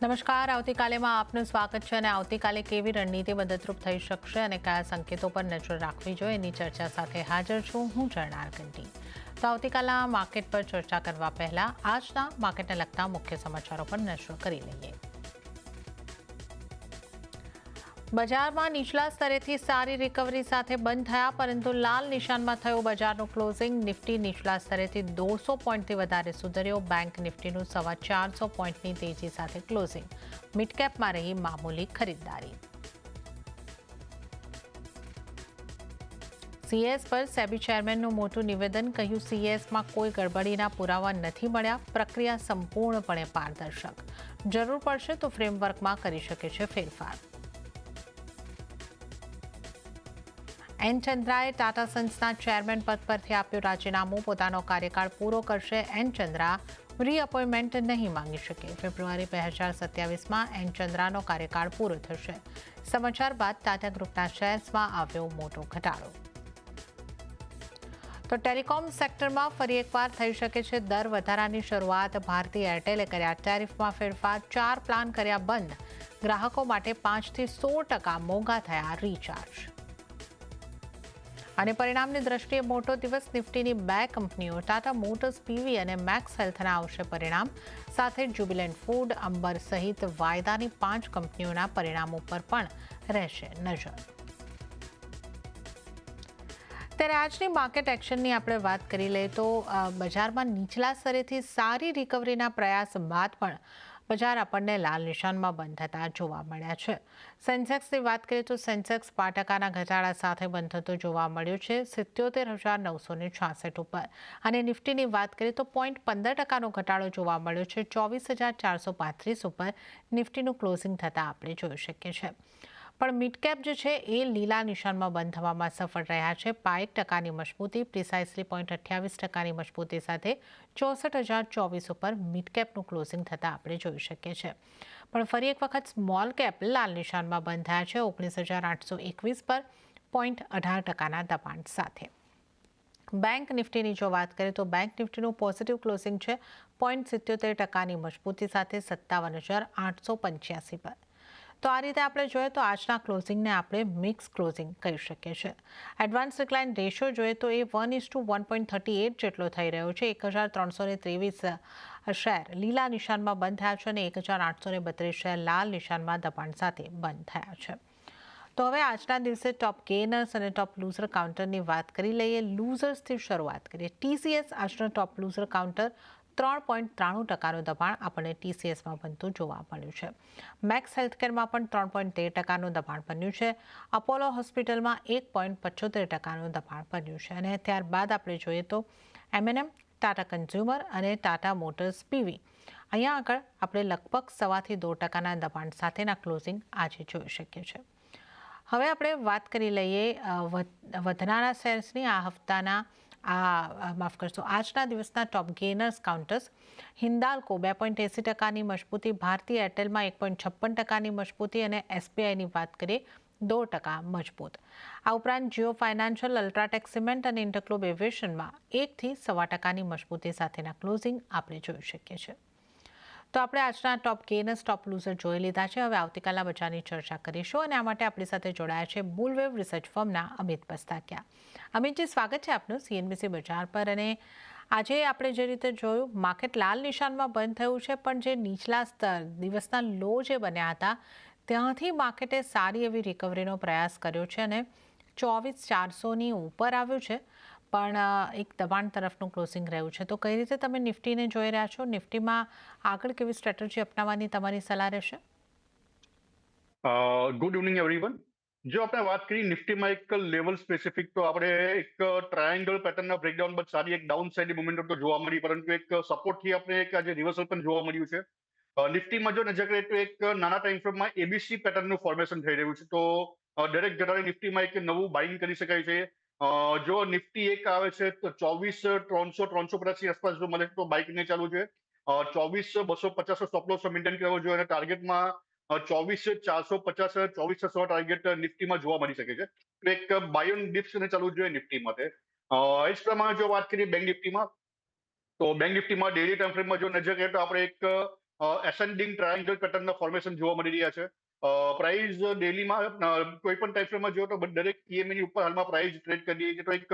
નમસ્કાર. આવતીકાલેમાં આપનું સ્વાગત છે અને આવતીકાલે કેવી રણનીતિ મદદરૂપ થઈ શકશે અને કયા સંકેતો પર નજર રાખવી જોઈએ એની ચર્ચા સાથે હાજર છું હું જરનાર કંટી. તો આવતીકાલના માર્કેટ પર ચર્ચા કરવા પહેલા આજના માર્કેટને લગતા મુખ્ય સમાચારો પર નજર કરી લઈએ. બજારમાં નીચલા સ્તરેથી સારી રિકવરી સાથે બંધ થયા, પરંતુ લાલ નિશાનમાં થયું બજારનું ક્લોઝિંગ. નિફ્ટી નીચલા સ્તરેથી 150 પોઈન્ટથી વધારે સુધર્યો. બેંક નિફ્ટીનું 450 પોઈન્ટની તેજી સાથે ક્લોઝિંગ. મિડકેપમાં રહી મામૂલી ખરીદદારી. સીએસ પર સેબી ચેરમેનનું મોટું નિવેદન. કહ્યું, સીએસમાં કોઈ ગડબડીના પુરાવા નથી મળ્યા. પ્રક્રિયા સંપૂર્ણપણે પારદર્શક. જરૂર પડશે તો ફ્રેમવર્કમાં કરી શકે છે ફેરફાર. એન ચંદ્રાએ ટાટા સન્સના ચેરમેન પદ પરથી આપ્યું રાજીનામું. પોતાનો કાર્યકાળ પૂરો કરશે. એન ચંદ્રા રીઅપોઇન્ટમેન્ટ નહીં માંગી શકે. ફેબ્રુઆરી 2027માં એન ચંદ્રાનો કાર્યકાળ પૂરો થશે. સમાચાર બાદ ટાટા ગ્રુપના શેર્સમાં આવ્યો મોટો ઘટાડો. તો ટેલિકોમ સેક્ટરમાં ફરી એકવાર થઈ શકે છે દર વધારાની શરૂઆત. ભારતી એરટેલે કર્યા ટેરિફમાં ફેરફાર. 4 પ્લાન કર્યા બંધ. ગ્રાહકો માટે 5થી 16% મોંઘા થયા રીચાર્જ. અને પરિણામની દ્રષ્ટિએ મોટો દિવસ. નિફ્ટીની 2 કંપનીઓ ટાટા મોટર્સ પીવી અને મેક્સ હેલ્થના આવશે પરિણામ. સાથે જ્યુબિલન્ટ ફૂડ, અંબર સહિત વાયદાની 5 કંપનીઓના પરિણામો પર પણ રહેશે નજર. ત્યારે આજની માર્કેટ એક્શનની આપણે વાત કરી લઈએ તો બજારમાં નીચલા સ્તરેથી સારી રિકવરીના પ્રયાસ બાદ પણ બજાર આપણને લાલ નિશાનમાં બંધ થતા જોવા મળ્યા છે. સેન્સેક્સની વાત કરીએ તો સેન્સેક્સ 5%ના ઘટાડા સાથે બંધ થતો જોવા મળ્યો છે 77,966 ઉપર. અને નિફ્ટીની વાત કરીએ તો 0.15%નો ઘટાડો જોવા મળ્યો છે 24,435 ઉપર. નિફ્ટીનું ક્લોઝિંગ થતાં આપણે જોઈ શકીએ છીએ. પણ મિડકેપ જે છે એ લીલા નિશાનમાં બંધ થવામાં સફળ રહ્યા છે. 1% મજબૂતી, પ્રિસાઇસલી 0.28%ની મજબૂતી સાથે 64,024 ઉપર મિડકેપનું ક્લોઝિંગ થતાં આપણે જોઈ શકીએ છીએ. પણ ફરી એક વખત સ્મોલ કેપ લાલ નિશાનમાં બંધ થયા છે 19,821 પર 0.18%ના દબાણ સાથે. બેંક નિફ્ટીની જો વાત કરીએ તો બેંક નિફ્ટીનું પોઝિટિવ ક્લોઝિંગ છે 0.77%ની મજબૂતી સાથે 57,885 પર. તો આ રીતે આપણે જોઈએ તો આજના ક્લોઝિંગને આપણે મિક્સ ક્લોઝિંગ કહી શકીએ છીએ. એડવાન્સ ડિક્લાઇન રેશિયો જોઈએ તો એ 1:1.38 જેટલો થઈ રહ્યો છે. 1,323 શેર લીલા નિશાનમાં બંધ થયા છે અને 1,832 શેર લાલ નિશાનમાં દબાણ સાથે બંધ થયા છે. તો હવે આજના દિવસે ટોપ ગેનર્સ અને ટોપ લૂઝર કાઉન્ટરની વાત કરી લઈએ. લૂઝર્સથી શરૂઆત કરીએ. ટીસીએસ આજનો ટોપ લૂઝર કાઉન્ટર 3.93%નું દબાણ આપણને ટીસીએસમાં બનતું જોવા મળ્યું છે. મેક્સ હેલ્થકેરમાં પણ 3.13%નું દબાણ બન્યું છે. અપોલો હોસ્પિટલમાં 1.75%નું દબાણ બન્યું છે. અને ત્યારબાદ આપણે જોઈએ તો એમએનએમ, ટાટા કન્ઝ્યુમર અને ટાટા મોટર્સ પીવી અહીંયા આગળ આપણે લગભગ 1.25% દબાણ સાથેના ક્લોઝિંગ આજે જોઈ શકીએ છીએ. હવે આપણે વાત કરી લઈએ વધનારા શેર્સની. આ હપ્તાના માફ કરશો આજના દિવસના ટોપ ગેનર્સ કાઉન્ટર્સ. હિન્દાલ્કો 2.80%ની મજબૂતી, ભારતી એરટેલમાં 1.56%ની મજબૂતી અને એસબીઆઈની વાત કરીએ 2% મજબૂત. આ ઉપરાંત જીઓ ફાઇનાન્શિયલ, અલ્ટ્રાટેક સિમેન્ટ અને ઇન્ટરગ્લોબ એવિએશનમાં 1થી 1.25%ની મજબૂતી સાથેના ક્લોઝિંગ આપણે જોઈ શકીએ છીએ. તો આપણે આજના ટોપ ગેનર્સ, ટોપ લૂઝર જોઈ લીધા છે. હવે આવતીકાલના બજારની ચર્ચા કરીશું અને આ માટે આપણી સાથે જોડાયા છે બુલવેવ રિસર્ચ ફર્મના અમિત પસ્તાકિયા. અમિતજી, સ્વાગત છે આપનું સીએનબીસી બજાર પર. અને આજે આપણે જે રીતે જોયું માર્કેટ લાલ નિશાનમાં બંધ થયું છે, પણ જે નીચલા સ્તર દિવસના લો જે બન્યા હતા ત્યાંથી માર્કેટે સારી એવી રિકવરીનો પ્રયાસ કર્યો છે અને 24,400ની ઉપર આવ્યું છે, પણ એક દબાણ તરફનું ક્લોઝિંગ રહ્યું છે. તો કઈ રીતે તમે નિફ્ટીને જોઈ રહ્યા છો? નિફ્ટીમાં આગળ કેવી સ્ટ્રેટેજી અપનાવવાની તમારી સલાહ રહેશે? Good evening everyone. જો આપણે વાત કરીએ નિફ્ટીમાં એક લેવલ સ્પેસિફિક, તો આપણે એક ટ્રાયેંગલ પેટર્નના બ્રેકડાઉન બાદ સારી એક ડાઉન સાઇડ મોમેન્ટમ તો જોવા મળી, પરંતુ એક સપોર્ટથી આપણે એક આજે રિવર્સલ પણ જોવા મળ્યું છે. નિફ્ટીમાં જો નજર કરીએ તો એક નાના ટાઈમ ફ્રેમમાં એબીસી પેટર્નનું ફોર્મેશન થઈ રહ્યું છે. તો દરેક જણાને નિફ્ટીમાં એક નવું બાઇંગ કરી શકાય છે. જો નિફ્ટી એક આવે છે તો 24,300-350ની આસપાસ જો મળે તો બાઇકને ચાલુ છે. 24,250 સ્ટોપ લોસ મેન્ટેન કરવો જોઈએ અને ટાર્ગેટમાં 24,450, 24,600 ટાર્ગેટ નિફ્ટીમાં જોવા મળી શકે છે. તો એક બાય ઓન ડિપ્સ ને ચાલુ જોઈએ નિફ્ટી માટે. એ જ પ્રમાણે જો વાત કરીએ બેંક નિફ્ટીમાં, તો બેંક નિફ્ટીમાં ડેલી ટાઈમ ફ્રેમમાં જો નજર કરીએ તો આપણે એક એસેન્ડિંગ ટ્રાયેંગલ પેટર્નના ફોર્મેશન જોવા મળી રહ્યા છે. પ્રાઇસ ડેલીમાં કોઈ પણ ટાઈમ ફ્રેમમાં જોયો તો દરેક EMA ની ઉપર હાલમાં પ્રાઇસ ટ્રેડ કરી રહી છે, તો એક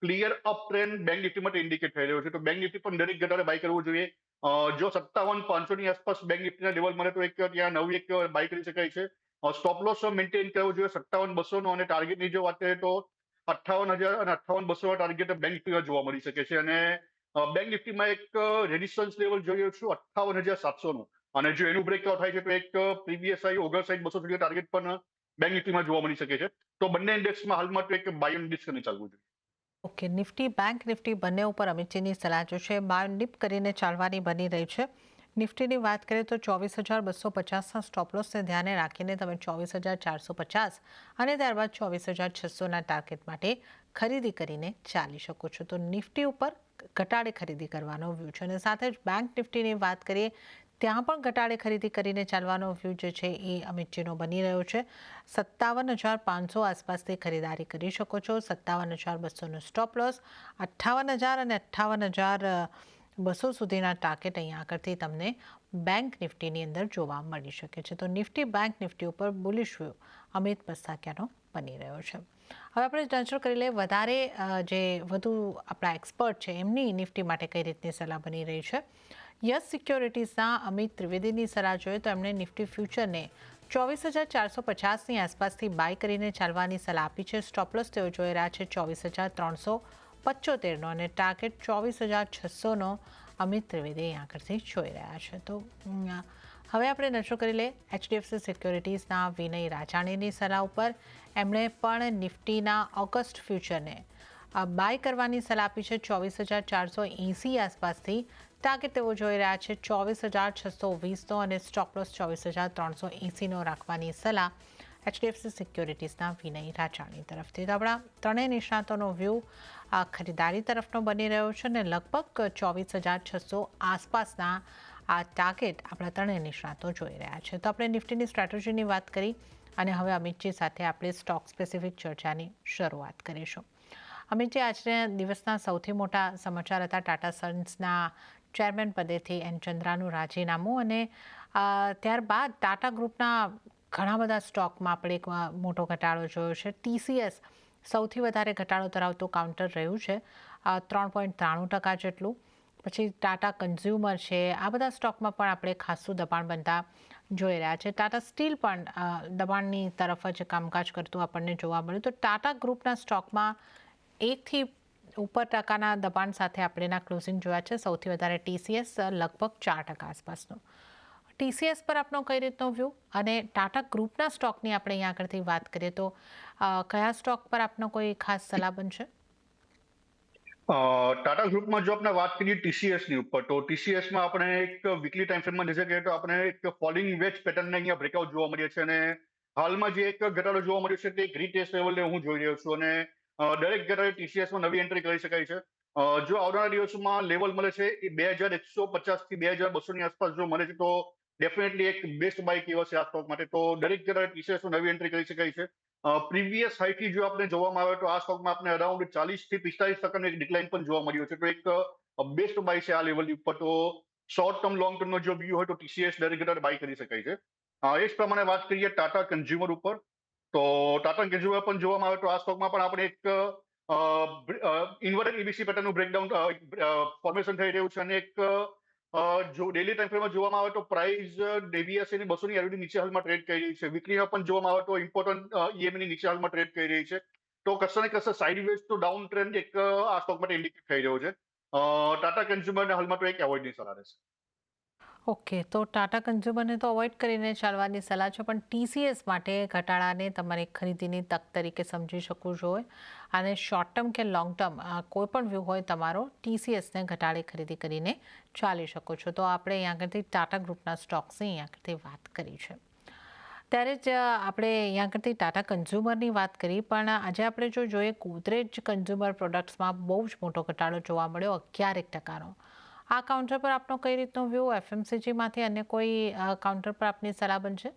clear up trend bank Nifty માટે ઇન્ડિકેટ થઈ રહ્યો છે. તો બેંક નિફ્ટી પણ દરેક ઘટાડે બાય કરવું જોઈએ. જો 57,500 ની આસપાસ બેંક નિફ્ટીના લેવલ મળે તો એક ત્યાં નવી એક બાય કરી શકાય છે. સ્ટોપ લોસ મેન્ટેન કરવો જોઈએ 57,200 નો, અને ટાર્ગેટની જો વાત કરીએ તો 58,000 અને 58,200 ટાર્ગેટ બેંક નિફ્ટીમાં જોવા મળી શકે છે. અને બેંક નિફ્ટીમાં એક રેઝિસ્ટન્સ લેવલ જોઈ રહ્યો છું 58,700 નું, અને જો એનું બ્રેકઆઉટ થાય છે તો એક પ્રીવિયસ હાઈ 59,200 સુધી ટાર્ગેટ પણ બેંક નિફ્ટીમાં જોવા મળી શકે છે. તો બંને ઇન્ડેક્સમાં હાલમાં તો એક બાય ઓન ડિસ્ક ચાલવું જોઈએ. ઓકે, નિફ્ટી બેંક નિફ્ટી બંને ઉપર અમિતજીની સલાહ જો છે બાય ડીપ કરીને ચાલવાની બની રહી છે. નિફ્ટીની વાત કરીએ તો 24,250ના સ્ટોપ લોસને ધ્યાને રાખીને તમે 24,450 અને ત્યારબાદ 24,600ના ટાર્ગેટ માટે ખરીદી કરીને ચાલી શકો છો. તો નિફ્ટી ઉપર ઘટાડે ખરીદી કરવાનો વ્યૂ છે, અને સાથે જ બેંક નિફ્ટીની વાત કરીએ ત્યાં પણ ઘટાડે ખરીદી કરીને ચાલવાનો વ્યૂ જે છે એ અમિતજીનો બની રહ્યો છે. 57,500 આસપાસથી ખરીદારી કરી શકો છો. 57,200નો સ્ટોપ લોસ, 58,000 અને 58,200 સુધીના ટાર્ગેટ અહીંયા આગળથી તમને બેંક નિફ્ટીની અંદર જોવા મળી શકે છે. તો નિફ્ટી બેંક નિફ્ટી ઉપર બુલિશ વ્યૂ અમિત બસ્તાકિયાનો બની રહ્યો છે. હવે આપણે નજર કરી લઈએ વધારે જે વધુ આપણા એક્સપર્ટ છે એમની નિફ્ટી માટે કઈ રીતની સલાહ બની રહી છે. યસ સિક્યોરિટીઝના અમિત ત્રિવેદીની સલાહ જોઈએ તો એમણે નિફ્ટી ફ્યુચરને 24,450ની આસપાસથી બાય કરીને ચાલવાની સલાહ આપી છે. સ્ટોપ લોસ તેઓ જોઈ રહ્યા છે 24,375નો, અને ટાર્ગેટ 24,600નો અમિત ત્રિવેદી અહીં આગળથી જોઈ રહ્યા છે. તો હવે આપણે નજર કરી લઈએ HDFC સિક્યોરિટીઝના વિનય રાજાણીની સલાહ ઉપર. એમણે પણ નિફ્ટીના ઓગસ્ટ ફ્યુચરને બાય કરવાની સલાહ આપી છે 24,480 આસપાસથી. ટાર્ગેટ તેઓ જોઈ રહ્યા છે 24,620નો, અને સ્ટોપ લોસ 24,380નો રાખવાની સલાહ HDFC સિક્યોરિટીઝના વિનય રાજાણી તરફથી. તો આપણા ત્રણેય નિષ્ણાતોનો વ્યૂ ખરીદારી તરફનો બની રહ્યો છે, અને લગભગ 24,600 આસપાસના આ ટાર્ગેટ આપણા ત્રણેય નિષ્ણાતો જોઈ રહ્યા છે. તો આપણે નિફ્ટીની સ્ટ્રેટેજીની વાત કરી, અને હવે અમિતજી સાથે આપણે સ્ટોક સ્પેસિફિક ચર્ચાની શરૂઆત કરીશું. અમિતજી, આજના દિવસના સૌથી મોટા સમાચાર હતા ટાટા સન્સના ચેરમેન પદેથી એન ચંદ્રાનું રાજીનામું, અને ત્યારબાદ ટાટા ગ્રુપના ઘણા બધા સ્ટોકમાં આપણે એક મોટો ઘટાડો જોયો છે. TCS સૌથી વધારે ઘટાડો ધરાવતું કાઉન્ટર રહ્યું છે, 3.93% જેટલું. પછી ટાટા કન્ઝ્યુમર છે, આ બધા સ્ટોકમાં પણ આપણે ખાસું દબાણ બનતા જોઈ રહ્યા છે. ટાટા સ્ટીલ પણ દબાણની તરફ જ કામકાજ કરતું આપણને જોવા મળ્યું. તો ટાટા ગ્રુપના સ્ટોકમાં 1થી ઉપર ટકાના દબાણ સાથે આપણેના ક્લોઝિંગ જોયા છે. સૌથી વધારે TCS લગભગ 4% આસપાસનો. TCS પર આપનો કઈ રીતનો વ્યૂ, અને ટાટા ગ્રુપના સ્ટોકની આપણે અહીંયા આગળથી વાત કરીએ તો કયા સ્ટોક પર આપનો કોઈ ખાસ સલાહ બનશે? ટાટા ગ્રુપમાં જો આપણે વાત કરીએ TCSની ઉપર, તો TCSમાં આપણે એક વીકલી ટાઈમ ફ્રેમમાં નજર કરીએ તો આપણે એક ફોલિંગ વેજ પેટર્નને અહીંયા બ્રેકઆઉટ જોવા મળ્યા છે, અને હાલમાં જે એક ઘટાડો જોવા મળ્યો છે તે એક રીટેસ્ટ લેવલે હું જોઈ રહ્યો છું, અને દરેક ઘટાડે TCSમાં નવી એન્ટ્રી કરી શકાય છે. જો આવનારા દિવસોમાં લેવલ મળે છે એ 2,150 થી 2,200ની આસપાસ જો મળે છે તો ડેફિનેટલી એક બેસ્ટ બાય કહેવાશે આ સ્ટોક માટે. તો દરેક ઘટાડે TCSમાં નવી એન્ટ્રી કરી શકાય છે. પ્રીવિયસ હાઈથી જો આપણે જોવામાં આવે તો આ સ્ટોકમાં આપણે અરાઉન્ડ 40 થી 45% એક ડિક્લાઇન પણ જોવા મળ્યો છે. તો એક બેસ્ટ બાય છે આ લેવલ ઉપર. તો શોર્ટ ટર્મ લોંગ ટર્મનો જો વ્યૂ હોય તો TCS દરેક ઘટાડે બાય કરી શકાય છે. એ જ પ્રમાણે વાત કરીએ ટાટા કન્ઝ્યુમર ઉપર, તો ટાટા કન્ઝ્યુમર પણ જોવામાં આવે તો આ સ્ટોકમાં પણ આપણે એક ઇન્વર્ટેડ EBC પેટર્નનું બ્રેકડાઉન ફોર્મેશન થઈ રહ્યું છે, અને એક જો ડેલી ટાઈમ ફ્રેમમાં જોવામાં આવે તો પ્રાઇસ DBSA ની 200ની એવરેજ નીચે હાલમાં ટ્રેડ કરી રહી છે. વીકલીમાં પણ જોવામાં આવે તો ઇમ્પોર્ટન્ટ EMA ની નીચે હાલમાં ટ્રેડ કરી રહી છે. તો કશે ને કશે સાઇડવેઝ તો ડાઉન ટ્રેન્ડ એક આ સ્ટોક માટે ઇન્ડિકેટ થઈ રહ્યો છે. ટાટા કન્ઝ્યુમરને હાલમાં તો એક એવોઇડની સલાહ રહેશે. ઓકે, તો ટાટા કન્ઝ્યુમરને તો અવોઇડ કરીને ચાલવાની સલાહ છે, પણ TCS માટે ઘટાડાને તમારી ખરીદીની તક તરીકે સમજી શકવું જોઈએ, અને શોર્ટ ટર્મ કે લોંગ ટર્મ કોઈ પણ વ્યૂ હોય તમારો, TCSને ઘટાડે ખરીદી કરીને ચાલી શકો છો. તો આપણે અહીંયા આગળથી ટાટા ગ્રુપના સ્ટોક્સની અહીંયા આગળથી વાત કરી છે. ત્યારે જ આપણે અહીંયા આગળથી ટાટા કન્ઝ્યુમરની વાત કરી, પણ આજે આપણે જો જોઈએ ગોદરેજ કન્ઝ્યુમર પ્રોડક્ટ્સમાં બહુ જ મોટો ઘટાડો જોવા મળ્યો, 11%. આ કાઉન્ટર પર આપનો કઈ રીતનો વ્યૂ, FMCGમાંથી અન્ય કોઈ કાઉન્ટર પર આપની સલાહ બનશે?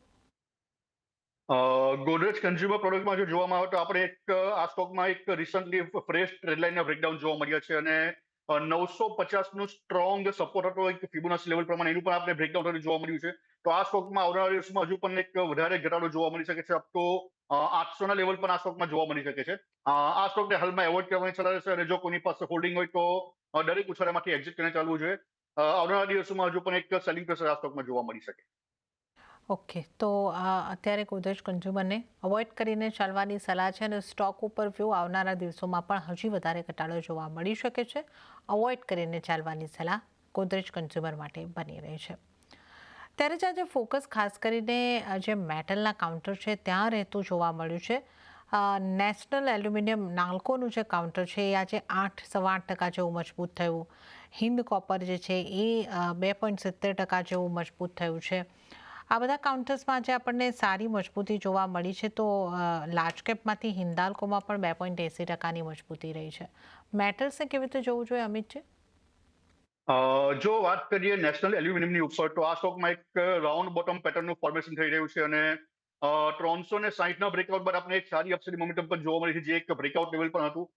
ગોદરેજ કન્ઝ્યુમર પ્રોડક્ટમાં જો જોવામાં આવે તો આપણે એક આ સ્ટોકમાં એક રિસન્ટલી ફ્રેશ ટ્રેડલાઇનના બ્રેકડાઉન જોવા મળ્યા છે, અને 950 નું સ્ટ્રોંગ સપોર્ટ હતો એક ફિબોનાચી લેવલ પ્રમાણે, એનું પણ આપણે બ્રેકડાઉન જોવા મળ્યું છે. તો આ સ્ટોકમાં આવનારા દિવસમાં હજુ પણ એક વધારે ઘટાડો જોવા મળી શકે છે. અપ તો 800 ના લેવલ પણ આ સ્ટોકમાં જોવા મળી શકે છે. આ સ્ટોકને હાલમાં એવોઇડ કરવાની સલાહ રહેશે, અને જો કોઈની પાસે હોલ્ડિંગ હોય તો દરેક ઉછાળામાંથી એક્ઝિટ કરીને ચાલવું જોઈએ. આવનારા દિવસોમાં હજુ પણ એક સેલિંગ પ્રેશર આ સ્ટોકમાં જોવા મળી શકે. ઓકે, તો અત્યારે ગોદરેજ કન્ઝ્યુમરને અવોઇડ કરીને ચાલવાની સલાહ છે અને સ્ટોક ઉપર વ્યૂ આવનારા દિવસોમાં પણ હજી વધારે ઘટાડો જોવા મળી શકે છે. અવોઇડ કરીને ચાલવાની સલાહ ગોદરેજ કન્ઝ્યુમર માટે બની રહી છે. ત્યારે જ આજે ફોકસ ખાસ કરીને જે મેટલના કાઉન્ટર છે ત્યાં રહેતું જોવા મળ્યું છે. નેશનલ એલ્યુમિનિયમ નાલ્કોનું જે કાઉન્ટર છે એ આજે 8.8% જેવું મજબૂત થયું. હિન્દ કોપર જે છે એ 2.70% જેવું મજબૂત થયું છે. આ બધા કાઉન્ટર્સમાં આજે આપણને સારી મજબૂતી જોવા મળી છે. તો લાર્જ કેપમાંથી હિન્દાલ્કોમાં પણ 2.80%ની મજબૂતી રહી છે. મેટલ્સને કેવી રીતે જોવું જોઈએ, અમિતજી? જો વાત કરીએ નેશનલ એલ્યુમિનિયમની ઉપર, તો આ સ્ટોકમાં એક રાઉન્ડ બોટમ પેટર્નનું ફોર્મેશન થઈ રહ્યું છે, અને 360ના બ્રેકઆઉટ બાદ આપણે એક સારી અપસાઇડ મોમેન્ટમ પણ જોવા મળી છે, જે એક બ્રેકઆઉટ લેવલ પણ હતું.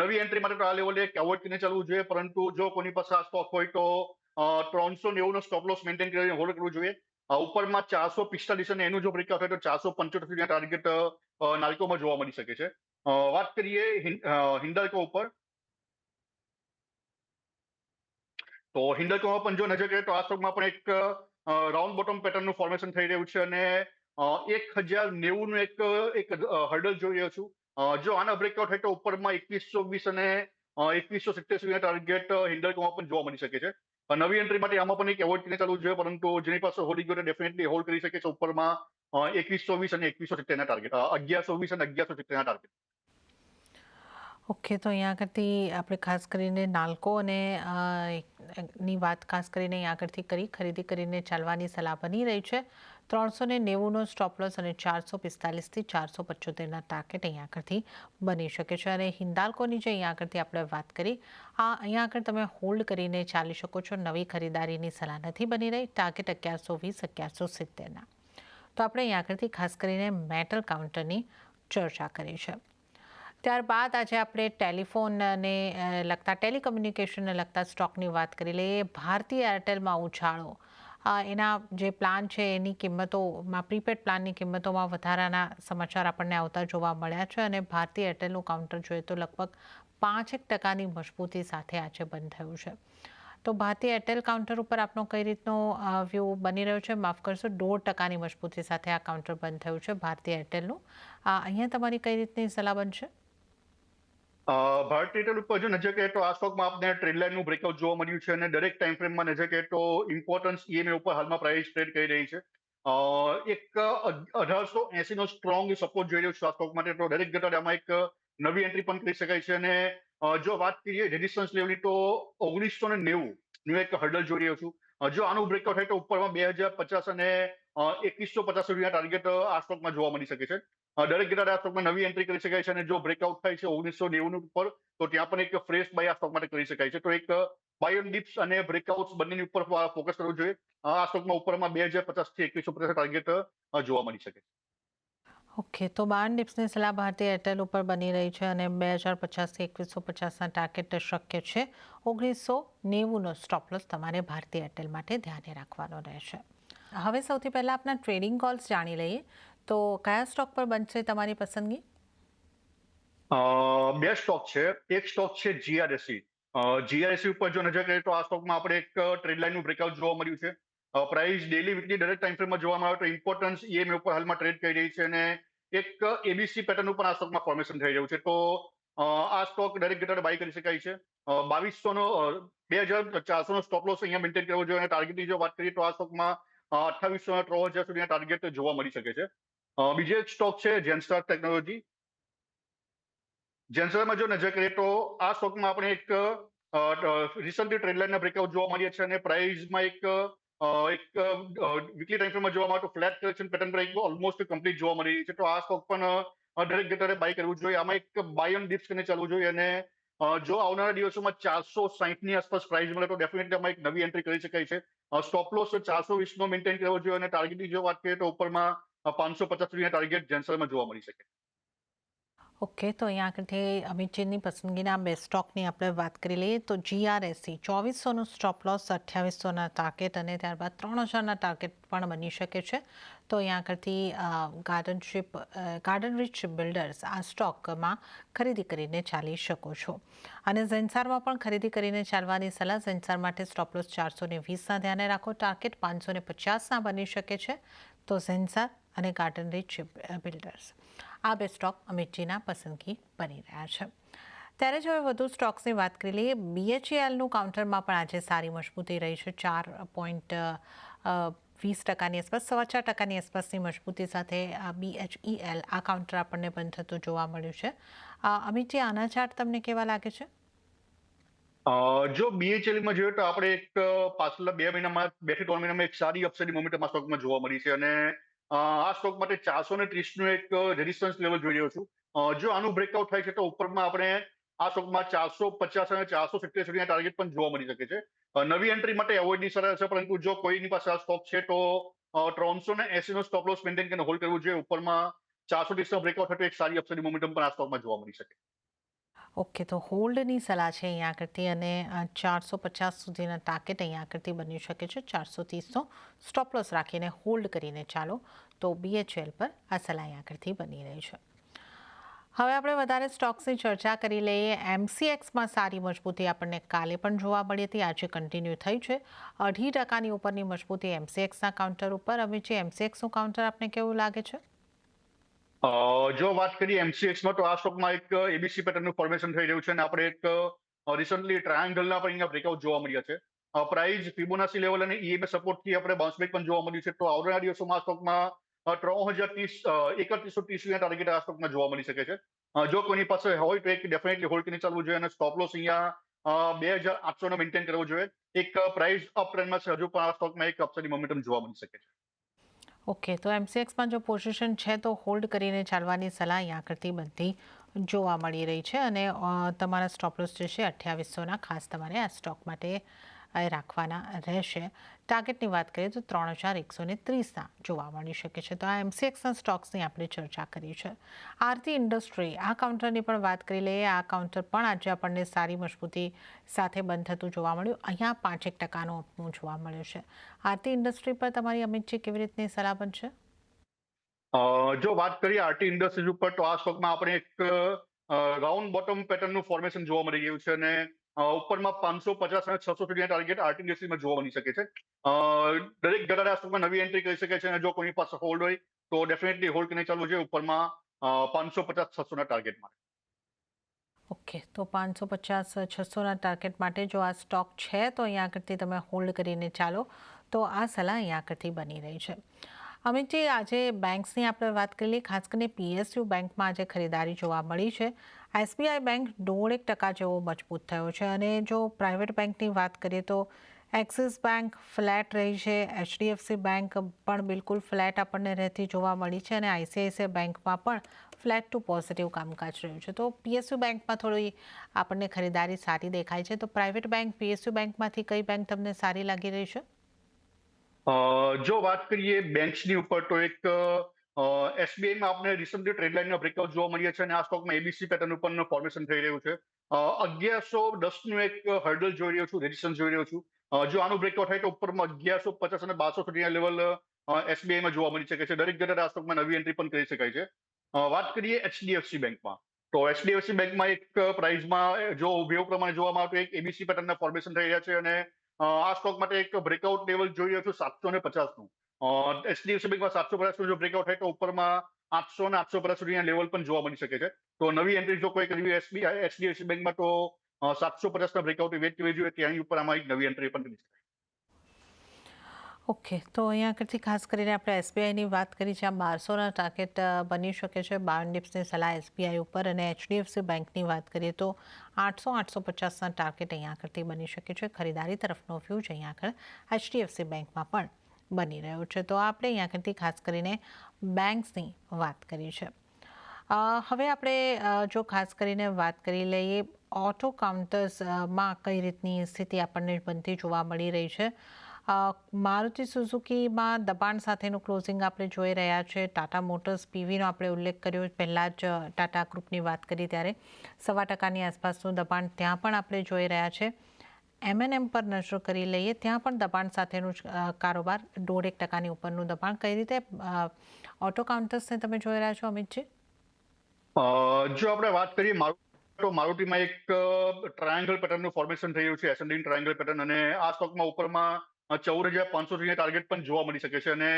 નવી એન્ટ્રી માટે તો આ લેવલે એક એવોઇડ કરીને ચાલવું જોઈએ, પરંતુ જો કોઈની પાસે આ સ્ટોક હોય તો 390 નો સ્ટોપ લોસ મેન્ટેન કરીને હોલ્ડ કરવું જોઈએ. ઉપરમાં 445 અને એનું જો બ્રેકઆઉટ હોય તો 475 સુધીના ટાર્ગેટ નાલ્કોમાં જોવા મળી શકે છે. વાત કરીએ હિન્દાલ્કો ઉપર, તો હિન્ડલ્કોમાં પણ જો નજર કરીએ તો આ સ્ટોકમાં પણ એક રાઉન્ડ બોટમ પેટર્નનું ફોર્મેશન થઈ રહ્યું છે, અને 1090 નું એક હર્ડલ જોઈ રહ્યો છું. જો આના બ્રેકઆઉટ હોય તો ઉપરમાં 2120 અને 2170 સુધીના ટાર્ગેટ હિન્ડલ્કોમાં પણ જોવા મળી શકે છે. નવી એન્ટ્રી માટે આમાં પણ એક એવોઇડ કરીને ચાલવું જોઈએ, પરંતુ જેની પાસે હોલ્ડિંગ હોય ડેફિનેટલી હોલ્ડ કરી શકે છે. ઉપરમાં 2120 અને 2170 ના ટાર્ગેટ, 1120 અને 1170 ના ટાર્ગેટ. ઓકે, તો અહીંયા આગળથી આપણે ખાસ કરીને નાલ્કો અને ની વાત ખાસ કરીને અહીં આગળથી ખરીદી કરીને ચાલવાની સલાહ બની રહી છે. 390નો સ્ટોપ લોસ અને 445થી 475ના ટાર્ગેટ અહીંયા આગળથી બની શકે છે. અને હિન્દાલ્કોની જે અહીંયા આગળથી આપણે વાત કરી, અહીંયા આગળ તમે હોલ્ડ કરીને ચાલી શકો છો. નવી ખરીદારીની સલાહ નથી બની રહી. ટાર્ગેટ 1120, 1170ના. તો આપણે અહીંયા આગળથી ખાસ કરીને મેટલ કાઉન્ટરની ચર્ચા કરી છે. ત્યારબાદ આજે આપણે ટેલિફોનને લગતા ટેલિકમ્યુનિકેશનને લગતા સ્ટોકની વાત કરી લઈએ. ભારતીય એરટેલમાં ઉછાળો. એના જે પ્લાન છે એની કિંમતોમાં, પ્રીપેડ પ્લાનની કિંમતોમાં વધારાના સમાચાર આપણને આવતા જોવા મળ્યા છે, અને ભારતીય એરટેલનું કાઉન્ટર જોઈએ તો લગભગ 5% મજબૂતી સાથે આજે બંધ થયું છે. તો ભારતીય એરટેલ કાઉન્ટર ઉપર આપનો કઈ રીતનો વ્યૂ બની રહ્યો છે? માફ કરશો, 1.5% મજબૂતી સાથે આ કાઉન્ટર બંધ થયું છે ભારતીય એરટેલનું. અહીંયા તમારી કઈ રીતની સલાહ બનશે? ભારતીય એરટેલ ઉપર જો નજર કરીએ તો આ સ્ટોકમાં આપણે ટ્રેડ લાઇનનું બ્રેકઆઉટ જોવા મળ્યું છે, અને દરેક ટાઈમ ફ્રેમમાં નજર કરીએ તો ઇમ્પોર્ટન્સ ઈએમએ ઉપર હાલમાં પ્રાઇસ ટ્રેડ કરી રહી છે. એક 1880 નો સ્ટ્રોંગ સપોર્ટ જોઈ રહ્યો છે આ સ્ટોક માટે, તો દરેક ઘટાડામાં એક નવી એન્ટ્રી પણ કરી શકાય છે. અને જો વાત કરીએ રેઝિસ્ટન્સ લેવલની, તો 1990 નું એક હર્ડલ જોઈ રહ્યો છું. જો આનું બ્રેકઆઉટ થાય તો ઉપરમાં 2050 અને 2150 સુધીના ટાર્ગેટ આ સ્ટોકમાં જોવા મળી શકે છે. દરેક ઘટાડે આ સ્ટોકમાં નવી એન્ટ્રી કરી શકાય છે, અને જો બ્રેકઆઉટ થાય છે 1990 ઉપર, તો ત્યાં પણ એક ફ્રેશ બાય આ સ્ટોક માટે કરી શકાય છે. તો એક બાય ઓન ડિપ્સ અને બ્રેકઆઉટ્સ બંનેની ઉપર ફોકસ કરવું જોઈએ. આ સ્ટોકમાં ઉપરમાં 2050 થી 2150 ટાર્ગેટ જોવા મળી શકે છે. ઓકે, તો બાર ડિપ્સની સલાહ ભારતીય એરટેલ ઉપર બની રહી છે, અને 2050થી 2150ના ટાર્ગેટ શક્ય છે. 1990નો સ્ટોપ લોસ તમારે ભારતીય એરટેલ માટે ધ્યાને રાખવાનો રહેશે. હવે સૌથી પહેલાં આપના ટ્રેડિંગ કોલ્સ જાણી લઈએ. તો કયા સ્ટોક પર બનશે તમારી પસંદગી? બે સ્ટોક છે. એક સ્ટોક છે જીઆરએસસી. જીઆરએસસી ઉપર જો નજર કરીએ તો આ સ્ટોકમાં આપણે એક ટ્રેડ લાઇનનું બ્રેકઆઉટ જોવા મળ્યું છે. પ્રાઇસ ડેલી, વીકલી દરેક ટાઈમ ફ્રેમમાં જોવામાં આવે તો ઇમ્પોર્ટન્સ ઈએમએ ઉપર હાલમાં ટ્રેડ કરી રહી છે, અને એક એબીસી પેટર્ન ઉપર આ સ્ટોકમાં ફોર્મેશન થઈ રહ્યું છે. તો આ સ્ટોક દરેક ઘટાડે બાય કરી શકાય છે. 2200નો 2400નો સ્ટોપ લોસ અહીંયા મેન્ટેન કરવો જોઈએ, અને ટાર્ગેટની જો વાત કરીએ તો આ સ્ટોકમાં 2800 અને 3000 સુધીના ટાર્ગેટ જોવા મળી શકે છે. બીજો એક સ્ટોક છે જેનસ્ટાર ટેકનોલોજી. જેન્સરમાં જો નજર કરીએ તો આ સ્ટોકમાં આપણે એક રિસન્ટલી ટ્રેડ લાઇનના બ્રેકઆઉટ જોવા મળ્યા છે, અને પ્રાઇસમાં એક વીકલી ટાઈમ ફ્રેમમાં જોવા મળે તો ફ્લેટ કરેક્શન પેટર્ન પર એક ઓલમોસ્ટ કમ્પ્લીટ જોવા મળી રહી છે. તો આ સ્ટોક પણ દરેક ઘટાડે બાય કરવું જોઈએ. આમાં એક બાય ઓન ડિપ્સ કરીને ચાલવું જોઈએ, અને જો આવનારા દિવસોમાં 460ની આસપાસ પ્રાઇસ મળે તો ડેફિનેટલી આમાં એક નવી એન્ટ્રી કરી શકાય છે. સ્ટોપ લોસ 420નો મેન્ટેન કરવો જોઈએ, અને ટાર્ગેટની જો વાત કરીએ તો ઉપરમાં 550 સુધીના ટાર્ગેટ જેન્સરમાં જોવા મળી શકે. ઓકે, તો અહીંયા આગળથી અમિતજીની પસંદગીના બે સ્ટોકની આપણે વાત કરી લઈએ તો GRSE 2400નું સ્ટોપ લોસ, 2800ના ટાર્ગેટ અને ત્યારબાદ 3000ના ટાર્ગેટ પણ બની શકે છે. તો અહીંયા આગળથી ગાર્ડન રીચ બિલ્ડર્સ આ સ્ટોકમાં ખરીદી કરીને ચાલી શકો છો. અને ઝેન્સારમાં પણ ખરીદી કરીને ચાલવાની સલાહ. ઝેન્સાર માટે સ્ટોપ લોસ 420ના ધ્યાને રાખો, ટાર્ગેટ 550ના બની શકે છે. તો ઝેન્સાર અને ગાર્ડન રીચ બિલ્ડર્સ આ બે સ્ટોક અમિતજીના પસંદગી બની રહ્યા છે. ત્યારે જ હવે વધુ સ્ટોક્સની વાત કરી લઈએ. BHELનું કાઉન્ટરમાં પણ આજે સારી મજબૂતી રહી છે. 4.20%ની આસપાસ, 4.25%ની આસપાસની મજબૂતી સાથે BHEL આ કાઉન્ટર આપણને બંધ થતું જોવા મળ્યું છે. અમિતજી, આના ચાર્ટ તમને કેવા લાગે છે? જો BHLમાં જોઈએ તો આપણે પાછલા 2 મહિનામાં 2 થી 3 મહિનામાં એક સારી અપસાઇડ મોમેન્ટમ આ સ્ટોકમાં જોવા મળી છે અને આ સ્ટોક માટે 430નું એક રેઝિસ્ટન્સ લેવલ જોઈ રહ્યો છું. જો આનું બ્રેકઆઉટ થાય છે તો ઉપરમાં આપણે આ સ્ટોકમાં 450 અને 470 સુધીના ટાર્ગેટ પણ જોવા મળી શકે છે. નવી એન્ટ્રી માટે એવોઇડની સલાહ છે, પરંતુ જો કોઈની પાસે આ સ્ટોક છે તો 380નો સ્ટોપ લોસ મેન્ટેન કરીને હોલ્ડ કરવું જોઈએ. ઉપરમાં 430નો બ્રેકઆઉટ થતો એક સારી અપસાઇડ મોમેન્ટમ પણ આ સ્ટોકમાં જોવા મળી શકે. ઓકે, તો હોલ્ડની સલાહ છે અહીંયા આગળથી અને 450 સુધીના ટાર્ગેટ અહીંયા આગળથી બની શકે છે. 430નો સ્ટોપ લોસ રાખીને હોલ્ડ કરીને ચાલો, તો BHL પર આ સલાહ અહીંયા આગળથી બની રહી છે. હવે આપણે વધારે સ્ટોક્સની ચર્ચા કરી લઈએ. MCXમાં સારી મજબૂતી આપણને કાલે પણ જોવા મળી હતી, આજે કન્ટિન્યુ થઈ છે. 2.5%ની ઉપરની મજબૂતી MCXના કાઉન્ટર ઉપર. હવે જે MCXનું કાઉન્ટર આપને કેવું લાગે છે? જો વાત કરીએ MCXમાં તો આ સ્ટોકમાં એક ABC પેટર્નનું ફોર્મેશન થઈ રહ્યું છે અને આપણે એક રિસન્ટલી ટ્રાયંગલના પણ અહીંયા બ્રેકઆઉટ જોવા મળ્યા છે. પ્રાઇસ ફિબોનાસી લેવલ અને EMA સપોર્ટથી આપણે બાઉન્સ બેક પણ જોવા મળ્યું છે. તો આવનારા દિવસોમાં આ સ્ટોકમાં 3130 ટાર્ગેટ આ સ્ટોકમાં જોવા મળી શકે છે. જો કોઈની પાસે હોય તો એક ડેફિનેટલી હોલ્ડ કરીને ચાલવું જોઈએ અને સ્ટોપ લોસ અહીંયા 2800 મેન્ટેન કરવો જોઈએ. એક પ્રાઇસ અપ ટ્રેન્ડમાં છે, હજુ પણ આ સ્ટોકમાં એક અપસાઇડ મોમેન્ટમ જોવા મળી શકે છે. ઓકે, તો MCXમાં જો પોઝિશન છે તો હોલ્ડ કરીને ચાલવાની સલાહ અહીંયા કરતી બધી જોવા મળી રહી છે અને તમારા સ્ટોપ લોસ જે છે 2800ના ખાસ તમારે આ સ્ટોક માટે રાખવાના રહેશે. ટાર્ગેટની વાત કરીએ તો 3130ના જોવા મળી શકે છે. તો આ MCXના સ્ટોક્સની આપણે ચર્ચા કરી છે. આરતી ઇન્ડસ્ટ્રી આ કાઉન્ટરની પણ વાત કરી લઈએ. આ કાઉન્ટર પણ આજે આપણને સારી મજબૂતી સાથે બંધ થતું જોવા મળ્યું. અહીંયા 5% અપમૂવ જોવા મળ્યું છે. આરતી ઇન્ડસ્ટ્રી પર તમારી અમિતજી કેવી રીતની સલાહ બનશે? જો વાત કરીએ આરટી ઇન્ડસ્ટ્રીઝ ઉપર તો આ સ્ટોકમાં આપણે એક રાઉન્ડ બોટમ પેટર્નનું ફોર્મેશન જોવા મળી રહ્યું છે અને ઉપરમાં 550 અને 600 સુધીના ટાર્ગેટ આરટી ઇન્ડસ્ટ્રીમાં જોવા મળી શકે છે. દરેક ઘરાડે આ સ્ટોકમાં નવી એન્ટ્રી કરી શકે છે અને જો કોઈની પાસે હોલ્ડ હોય તો ડેફિનેટલી હોલ્ડ કરીને ચાલવું જોઈએ. ઉપરમાં 550-600ના ટાર્ગેટ માટે. ઓકે, તો 550-600ના ટાર્ગેટ માટે જો આ સ્ટોક છે તો અહીંયા આગળથી તમે હોલ્ડ કરીને ચાલો, તો આ સલાહ અહીંયા આગળથી બની રહી છે. અમિતજી, આજે બેંક્સની આપણે વાત કરી લઈએ. ખાસ કરીને PSU બેંકમાં આજે ખરીદારી જોવા મળી છે. SBI બેંક 1.5% જેવો મજબૂત થયો છે અને જો પ્રાઇવેટ બેંકની વાત કરીએ તો એક્સિસ બેંક ફ્લેટ રહી છે, HDFC બેંક પણ બિલકુલ ફ્લેટ આપણને રહેતી જોવા મળી છે અને ICICI બેંકમાં પણ ફ્લેટ ટુ પોઝિટિવ કામકાજ રહ્યું છે. તો PSU બેંકમાં થોડી આપણને ખરીદારી સારી દેખાય છે. તો પ્રાઇવેટ બેંક, PSU બેંકમાંથી કઈ બેંક તમને સારી લાગી રહી છે? જો વાત કરીએ બેંક્સની ઉપર તો એક SBIમાં આપણે રિસન્ટલી ટ્રેડ લાઇનના બ્રેકઆઉટ જોવા મળ્યા છે અને આ સ્ટોકમાં ABC પેટર્ન ઉપર ફોર્મેશન થઈ રહ્યું છે. 1110નું એક હર્ડલ જોઈ રહ્યો છું, રેઝિસ્ટન્સ જોઈ રહ્યો છું. જો આનું બ્રેકઆઉટ થાય તો ઉપરમાં 1150 અને 1200 સુધીના લેવલ SBIમાં જોવા મળી શકે છે. દરેક ઘરે આ સ્ટોકમાં નવી એન્ટ્રી પણ કરી શકાય છે. વાત કરીએ HDFC બેંકમાં, તો HDFC બેંકમાં એક પ્રાઇસમાં જો વ્યૂ પ્રમાણે જોવામાં આવે તો એક ABC પેટર્નના ફોર્મેશન થઈ રહ્યા છે અને આ સ્ટોક માટે એક બ્રેકઆઉટ લેવલ જોઈ રહ્યો છું 750નું. HDFC બેંકમાં 750નું જો બ્રેકઆઉટ થાય તો ઉપરમાં 800 અને 850 સુધીના લેવલ પણ જોવા મળી શકે છે. તો નવી એન્ટ્રી જો કોઈ કરવી HDFC બેંકમાં તો 750ના બ્રેકઆઉટ વેટ કરવી જોઈએ. ત્યાંની ઉપર આમાં એક નવી એન્ટ્રી પણ કરી શકાય. ઓકે, તો અહીંયા આગળથી ખાસ કરીને આપણે SBIની વાત કરી, જ્યાં 1200ના ટાર્ગેટ બની શકે છે. 52 ડિપ્સની સલાહ SBI ઉપર અને HDFC બેંકની વાત કરીએ તો 800-850ના ટાર્ગેટ અહીંયા આગળથી બની શકે છે. ખરીદારી તરફનો ફ્યુઝ અહીંયા આગળ HDFC બેંકમાં પણ બની રહ્યો છે. તો આપણે અહીંયા આગળથી ખાસ કરીને બેંક્સની વાત કરી છે. હવે આપણે જો ખાસ કરીને વાત કરી લઈએ ઓટો કાઉન્ટર્સમાં કઈ રીતની સ્થિતિ આપણને બનતી જોવા મળી રહી છે. મારુતિ સુઝુકીમાં દબાણ સાથેનું ક્લોઝિંગ આપણે જોઈ રહ્યા છે. ટાટા મોટર્સ પીવીનો આપણે ઉલ્લેખ કર્યો પહેલાં જ ટાટા ગ્રુપની વાત કરી ત્યારે 1.25% આસપાસનું દબાણ ત્યાં પણ આપણે જોઈ રહ્યા છે. M&M પર નજર કરી લઈએ, ત્યાં પણ દબાણ સાથેનું કારોબાર 1.5% ઉપરનું દબાણ. કઈ રીતે ઓટો કાઉન્ટર્સને તમે જોઈ રહ્યા છો અમિતજી? જો આપણે વાત કરીએ તો મારુતિમાં એક ટ્રાયેંગલ પેટર્નનું ફોર્મેશન થઈ રહ્યું છે, એસેન્ડિંગ ટ્રાયેંગલ પેટર્ન, અને આ સ્ટોકમાં ઉપરમાં 14,500 સુધી ટાર્ગેટ પણ જોવા મળી શકે છે. અને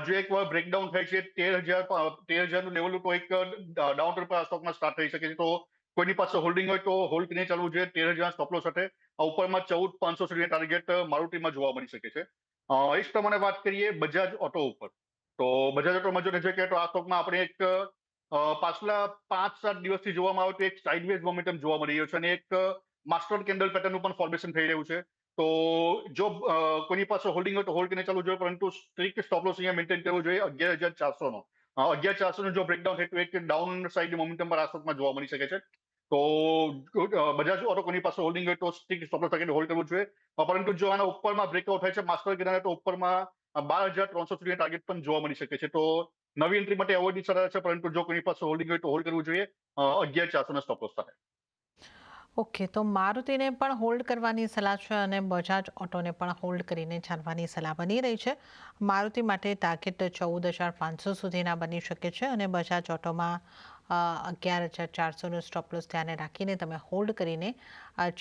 જો એક વાર બ્રેકડાઉન થાય છે 13,000 નું લેવલ તો એક ડાઉન ટ્રેન્ડ પર આ સ્ટોકમાં સ્ટાર્ટ થઈ શકે છે. તો કોઈની પાસે હોલ્ડિંગ હોય તો હોલ્ડ કરીને ચાલવું જોઈએ 13,000 સ્ટોપ લોસ સાથે. ઉપરમાં 14,500 સુધી ટાર્ગેટ મારુતિમાં જોવા મળી શકે છે. એ જ પ્રમાણે વાત કરીએ બજાજ ઓટો ઉપર, તો બજાજ ઓટોમાં જો નજર કરીએ તો આ સ્ટોકમાં આપણે એક પાછલા 5-7 દિવસથી જોવામાં આવે તો એક સાઇડવેઝ મોમેન્ટમ જોવા મળી રહ્યો છે, અને એક માસ્ટર કેન્ડલ પેટર્નનું પણ ફોર્મેશન થઈ રહ્યું છે. તો જો કોઈની પાસે હોલ્ડિંગ હોય તો હોલ્ડ કરીને ચાલવું જોઈએ, પરંતુ સ્ટ્રિક્ટ સ્ટોપ લોસ અહીંયા મેન્ટેન કરવો જોઈએ 11,400 નો. 11,400 નું જો બ્રેકડાઉન થાય તો એક ડાઉન સાઇડ મોમેન્ટમ પર આ સ્ટોકમાં જોવા મળી શકે છે. તો બજાજ ઓટો કોની પાસે હોલ્ડિંગ હોય તો સ્ટ્રિક્ટ સ્ટોપ લોસ રાખીને હોલ્ડ કરવું જોઈએ. પરંતુ જો આના ઉપરમાં બ્રેકઆઉટ થાય છે માસ્ટર કેન્ડલ તો ઉપરમાં 12,300 સુધી ટાર્ગેટ પણ જોવા મળી શકે છે. તો નવી એન્ટ્રી માટે અવોઇડની સલાહ છે, પરંતુ જો કોઈની પાસે હોલ્ડિંગ હોય તો હોલ્ડ કરવું જોઈએ 11,400 ના સ્ટોપ લોસ સાથે. ઓકે, તો મારુતિને પણ હોલ્ડ કરવાની સલાહ છે અને બજાજ ઓટોને પણ હોલ્ડ કરીને ચાલવાની સલાહ બની રહી છે. મારુતિ માટે ટાર્ગેટ 14,500 સુધીના બની શકે છે અને બજાજ ઓટોમાં 11,400નું સ્ટોપ લોસ ધ્યાને રાખીને તમે હોલ્ડ કરીને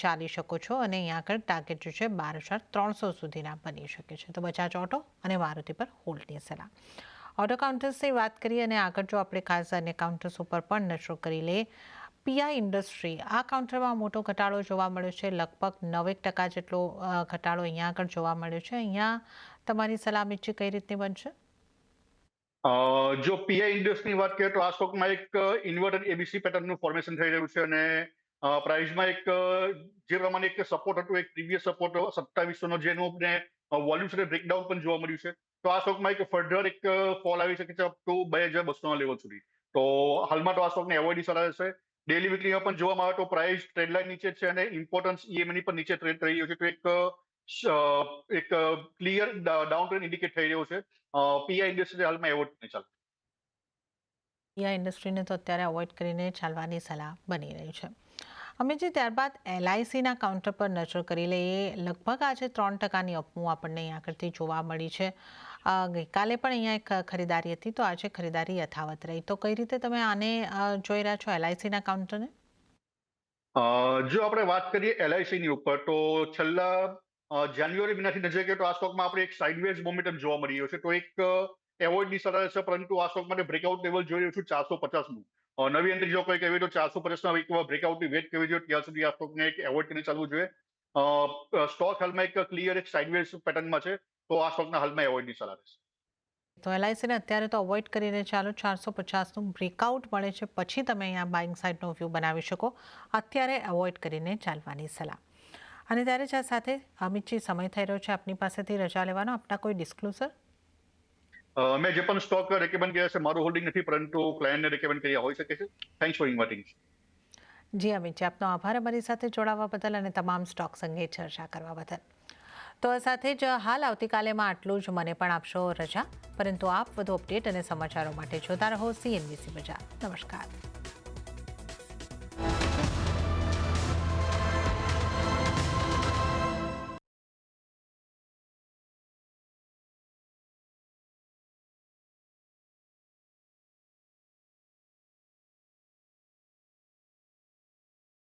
ચાલી શકો છો, અને અહીંયા આગળ ટાર્ગેટ જે છે 12,300 સુધીના બની શકે છે. તો બજાજ ઓટો અને મારુતિ પર હોલ્ડની સલાહ. ઓટો કાઉન્ટર્સની વાત કરીએ અને આગળ જો આપણે ખાસ અન્ય કાઉન્ટર્સ ઉપર પણ નજર કરી લઈએ. પીઆઈ ઇન્ડસ્ટ્રી, આ કાઉન્ટરમાં મોટો ઘટાડો જોવા મળ્યો છે. લગભગ 9% જેટલો ઘટાડો અહીંયા આગળ જોવા મળ્યો છે. અહીંયા તમારી સલાહ કઈ રીતની બનશે? જો પીઆઈ ઇન્ડસ્ટ્રીની વાત કરીએ તો આ સ્ટોકમાં એક ઇન્વર્ટેડ એબીસી પેટર્નનું ફોર્મેશન થઈ રહ્યું છે, અને પ્રાઇસમાં એક જે પ્રમાણે એક સપોર્ટ હતું, એક પ્રીવિયસ સપોર્ટ 2700 નો, જેનું વોલ્યુમ સાથે બ્રેકડાઉન પણ જોવા મળ્યું છે. તો આ સ્ટોકમાં એક ફર્ધર એક ફોલ આવી શકે છે અપ ટુ 2,200 ના લેવલ સુધી. તો હાલમાં તો આ સ્ટોકને એવોઇડ સલાહ રહેશે. ડેલી વીકલીમાં પણ જોવામાં આવે તો પ્રાઇસ ટ્રેન્ડ લાઇન નીચે છે અને ઇમ્પોર્ટન્સ ઈએમએની પણ નીચે ટ્રેડ થઈ રહ્યો છે. તો એક ક્લિયર ડાઉન ટ્રેન્ડ ઇન્ડિકેટ થઈ રહ્યો છે. પીઆઈ ઇન્ડસ્ટ્રી હાલમાં એવોર્ડ નહીં ચાલે. પીઆઈ ઇન્ડસ્ટ્રીને તો અત્યારે અવોઇડ કરીને ચાલવાની સલાહ બની રહી છે. અમિતજી, ત્યારબાદ એલઆઈસીના કાઉન્ટર પર નજર કરી લઈએ. લગભગ આજે 3%ની અપમૂવ આપણને અહીં આગળથી જોવા મળી છે. ગઈકાલે પણ અહીંયા એક ખરીદારી હતી, તો આજે ખરીદારી યથાવત રહી. તો કઈ રીતે તમે આને જોઈ રહ્યા છો એલઆઈસીના કાઉન્ટરને? જો આપણે વાત કરીએ એલઆઈસીની ઉપર, તો છેલ્લા જાન્યુઆરી મહિનાથી નજર કરીએ તો આ સ્ટોકમાં આપણે એક સાઇડવેઝ મોમેન્ટમ જોવા મળી રહ્યો છે. તો એક એવોઇડની સલાહ છે, પરંતુ આ સ્ટોક માટે બ્રેકઆઉટ લેવલ જોઈ રહ્યું છું 450નું. નવી એન્ટ્રી જો કોઈ કહેવી તો 450ના એક બ્રેકઆઉટની વેટ કરવી જોઈએ, ત્યાં સુધી આ સ્ટોકને એક એવોઇડ કરીને ચાલવું જોઈએ. સ્ટોક હાલમાં એક ક્લિયર એક સાઇડવેઝ પેટર્નમાં છે, તો આ સ્ટોકના હાલમાં એવોઇડની સલાહ રહેશે. તો એલઆઈસીને અત્યારે તો અવોઇડ કરીને ચાલો. 450નું બ્રેકઆઉટ મળે છે પછી તમે અહીંયા બાઇંગ સાઇડનો વ્યૂ બનાવી શકો. અત્યારે અવોઇડ કરીને ચાલવાની સલાહ. અને ત્યારે જ આ સાથે અમિતજી, સમય થઈ રહ્યો છે આપની પાસેથી રજા લેવાનો. આપના કોઈ ડિસ્ક્લોઝર? મેં જે પણ સ્ટોક રેકમેન્ડ કર્યા છે મારું હોલ્ડિંગ નથી, પરંતુ ક્લાયન્ટને રેકમેન્ડ કર્યા હોઈ શકે છે. Thanks for inviting. Ji Amitji, આપનો આભાર અમારી સાથે જોડાવા બદલ અને તમામ સ્ટોક્સ અંગે ચર્ચા કરવા બદલ. તો આ સાથે જ હાલ આવતીકાલેમાં આટલું જ. મને પણ આપશો રજા, પરંતુ આપ વધુ અપડેટ અને સમાચારો માટે જોતા રહો CNBC બજાર. નમસ્કાર.